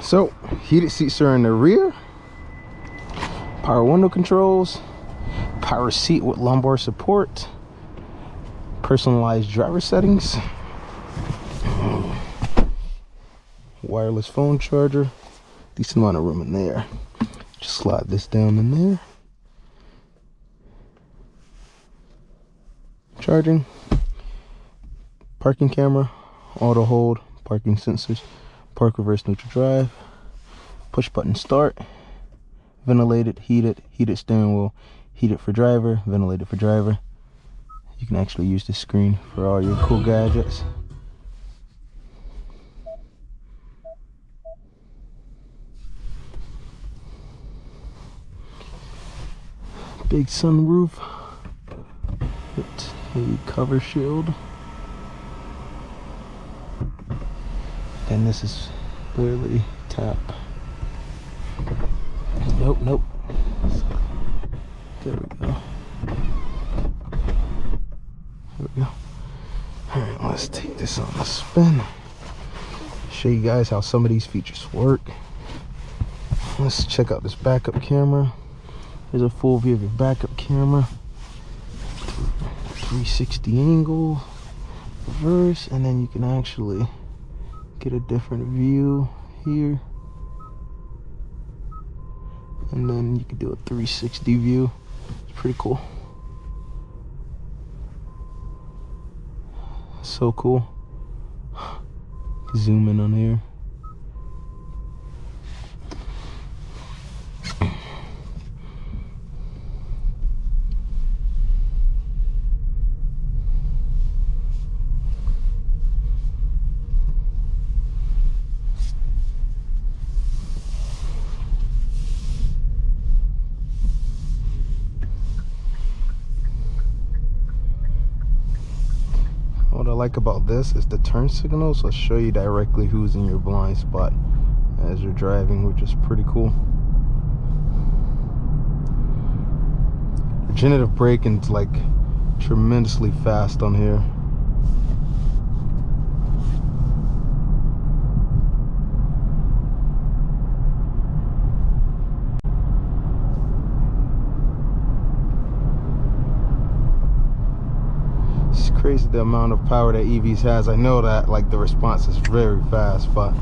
So, heated seats are in the rear, power window controls, power seat with lumbar support, personalized driver settings, wireless phone charger, decent amount of room in there. Just slide this down in there. Charging, parking camera, auto hold, parking sensors, park reverse neutral drive, push button start, ventilated, heated steering wheel, heated for driver, ventilated for driver. You can actually use this screen for all your cool gadgets. Big sunroof with a cover shield. And this is clearly tap. Nope. There we go. There we go. Alright, let's take this on a spin. Show you guys how some of these features work. Let's check out this backup camera. Here's a full view of your backup camera. 360 angle, reverse, and then you can actually get a different view here. And then you can do a 360 view. It's pretty cool. So cool. Zoom in on here. What I like about this is the turn signal, so I'll show you directly who's in your blind spot as you're driving, which is pretty cool. Regenerative braking's like tremendously fast on here. Crazy the amount of power that EVs has. I know that like the response is very fast, but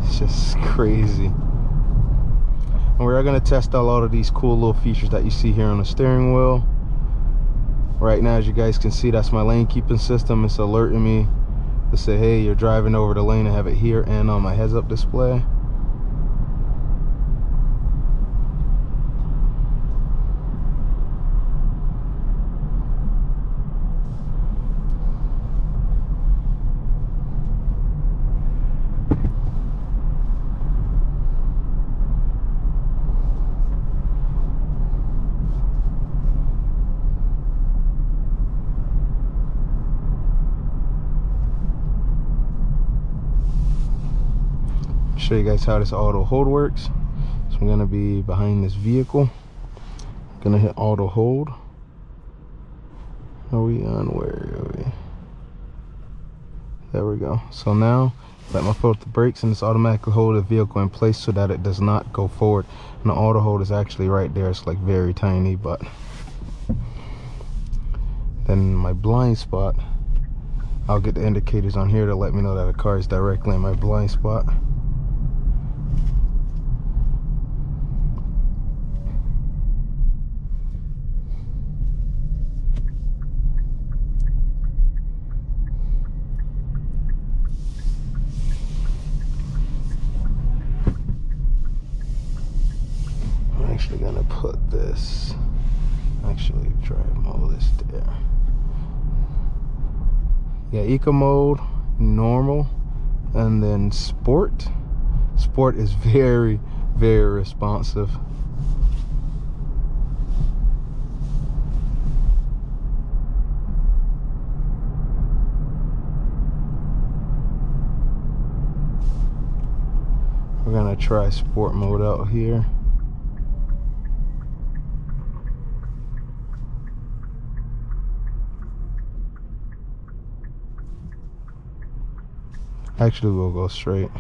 it's just crazy. And we're going to test out a lot of these cool little features that you see here on the steering wheel. Right now, as you guys can see, that's my lane keeping system. It's alerting me to say, hey, you're driving over the lane. I have it here and on my heads up display. Show you guys how this auto hold works. So I'm gonna be behind this vehicle. I'm gonna hit auto hold. Are we on? Where are we? There we go. So now let my foot the brakes and it's automatically hold the vehicle in place so that it does not go forward. And the auto hold is actually right there. It's like very tiny, but then my blind spot, I'll get the indicators on here to let me know that a car is directly in my blind spot. Actually gonna put this, actually drive all this there. Yeah, eco mode, normal, and then sport. Sport is very, very responsive. We're gonna try sport mode out here. Actually, we'll go straight.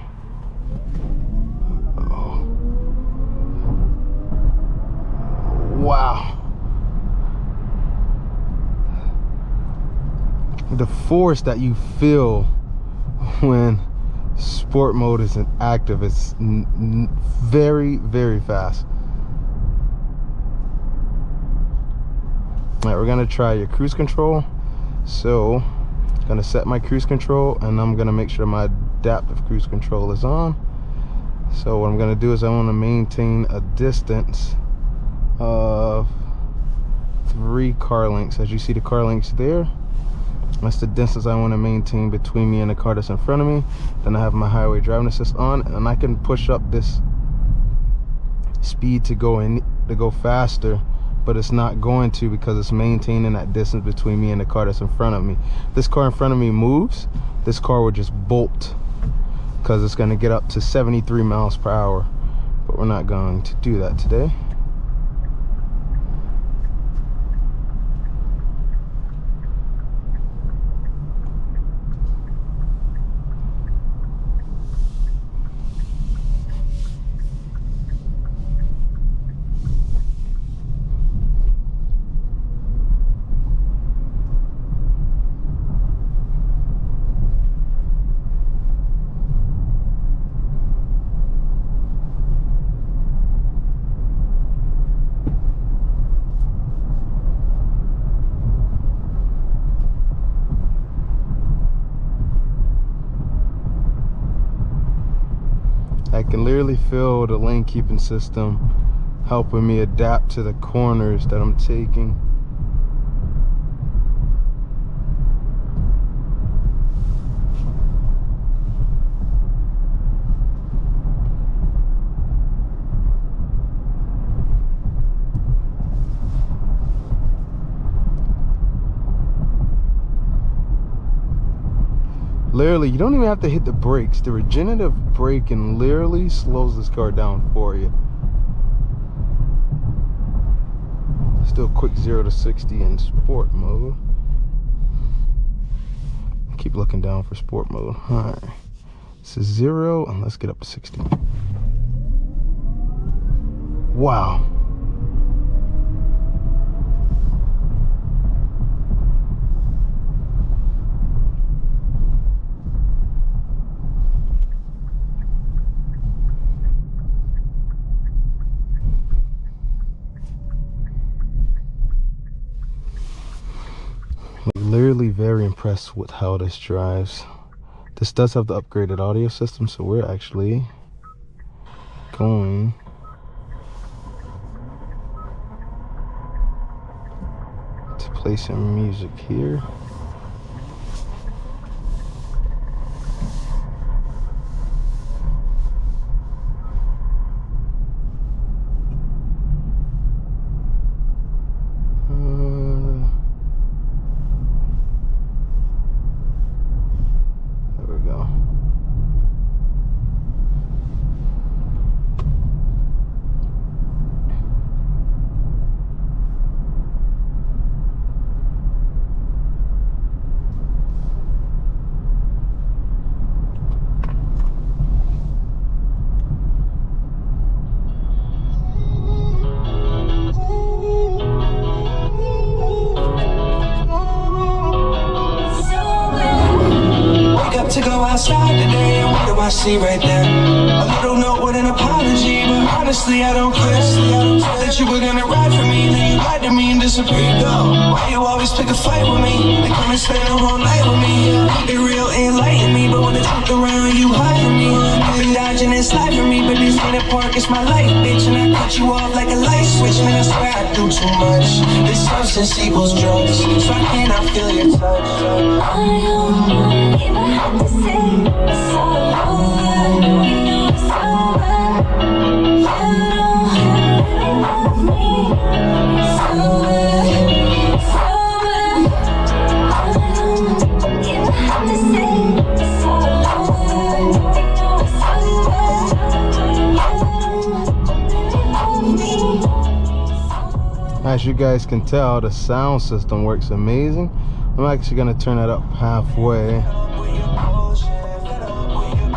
Wow. The force that you feel when sport mode isn't active is very, very fast. All right, we're gonna try your cruise control. So I'm gonna set my cruise control, and I'm gonna make sure my adaptive cruise control is on. So what I'm gonna do is I want to maintain a distance of 3 car lengths. As you see the car lengths there, that's the distance I want to maintain between me and the car that's in front of me. Then I have my highway driving assist on, and I can push up this speed to go faster, but it's not going to, because it's maintaining that distance between me and the car that's in front of me. If this car in front of me moves, this car will just bolt, because it's going to get up to 73 miles per hour. But we're not going to do that today. I can literally feel the lane keeping system helping me adapt to the corners that I'm taking. Literally, you don't even have to hit the brakes. The regenerative braking literally slows this car down for you. Still quick 0 to 60 in sport mode. Keep looking down for sport mode. All right, this is 0, and let's get up to 60. Wow. Literally very impressed with how this drives. This does have the upgraded audio system, so we're actually going to play some music here. To go outside today, and what do I see right there? A little note with an apology, but honestly I don't care. Said that you were gonna ride for me, then you lied to me and disappeared. Go. Why you always pick a fight with me? They come and spend the whole night with me. Keep it real, enlighten me, but when the truth around, you hide from me. You've been dodging this life for me, but this ain't a park, it's my life, bitch. And I cut you off like a light switch, man. I swear I do too much. This substance equals drugs, so I cannot feel your touch. I don't even have to say it's all over. You know it's over. You don't have to love me. It's over. It's over. I don't even have to say it's all over. You know it's over. You don't really love me. As you guys can tell, the sound system works amazing. I'm actually gonna turn that up halfway.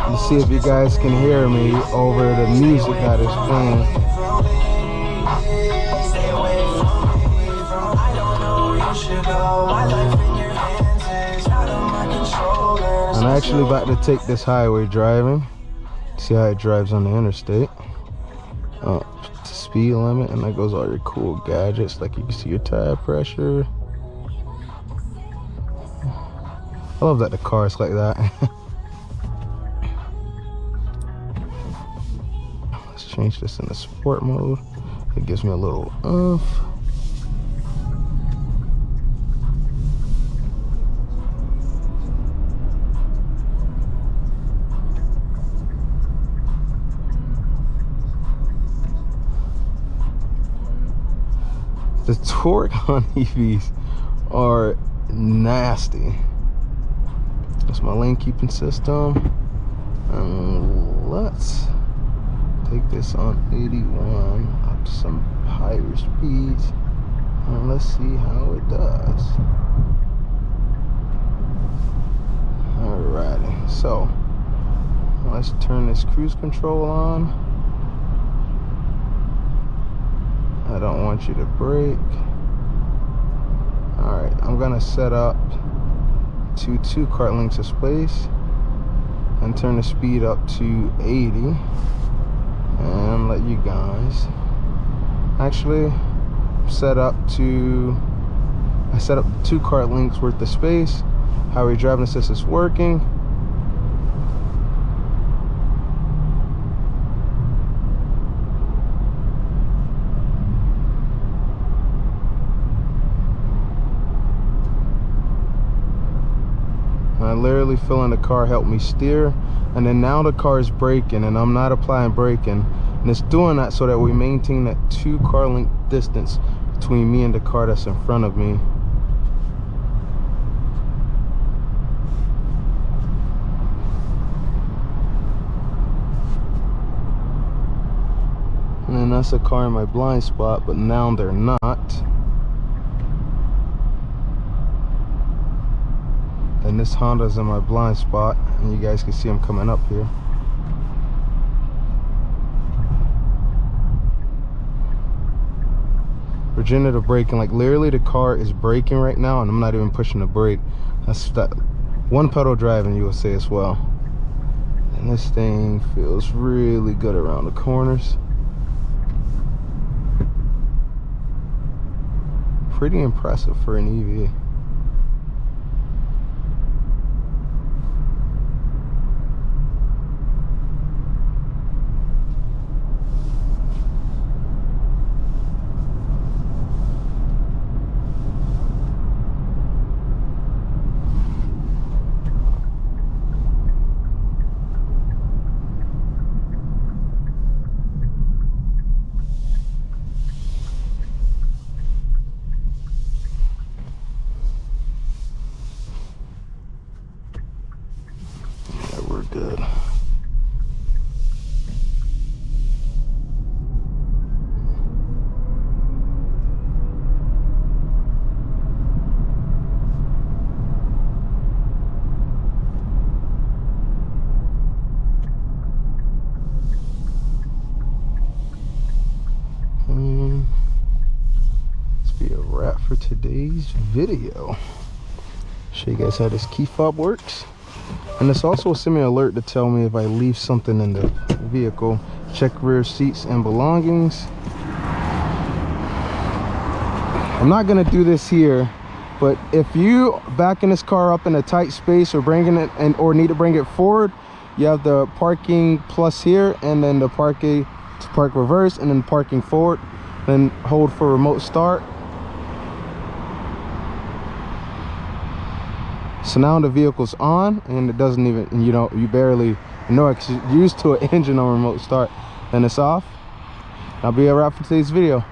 Let's see if you guys can hear me over the music that is playing. you go. My life in your hands is out of my control. I'm actually about to take this highway driving. See how it drives on the interstate. Speed limit, and that goes all your cool gadgets, like you can see your tire pressure. I love that the car's like that. Let's change this into sport mode. It gives me a little oomph. The torque on EVs are nasty. That's my lane keeping system. Let's take this on 81 up to some higher speeds, and let's see how it does. Alrighty, so let's turn this cruise control on. I don't want you to brake. Alright, I'm gonna set up to 2 cart lengths of space and turn the speed up to 80 and let you guys actually set up to, I set up 2 cart lengths worth of space. Highway driving assist is working. I literally feeling the car help me steer, and then now the car is braking and I'm not applying braking, and it's doing that so that we maintain that 2 car length distance between me and the car that's in front of me. And then that's a car in my blind spot, but now they're not. And this Honda's in my blind spot, and you guys can see them coming up here. Regenerative braking, like literally the car is braking right now and I'm not even pushing the brake. That's that one pedal driving, you will say as well. And this thing feels really good around the corners. Pretty impressive for an EV. We're good. This be a wrap for today's video. Show you guys how this key fob works. And it's also a semi alert to tell me if I leave something in the vehicle. Check rear seats and belongings. I'm not gonna do this here, but if you backing this car up in a tight space or bringing it or need to bring it forward, you have the parking plus here, and then the parking to park reverse, and then parking forward. Then hold for remote start. So now the vehicle's on, and it doesn't even, you barely know it because you're used to an engine on remote start. Then it's off. That'll be a wrap for today's video.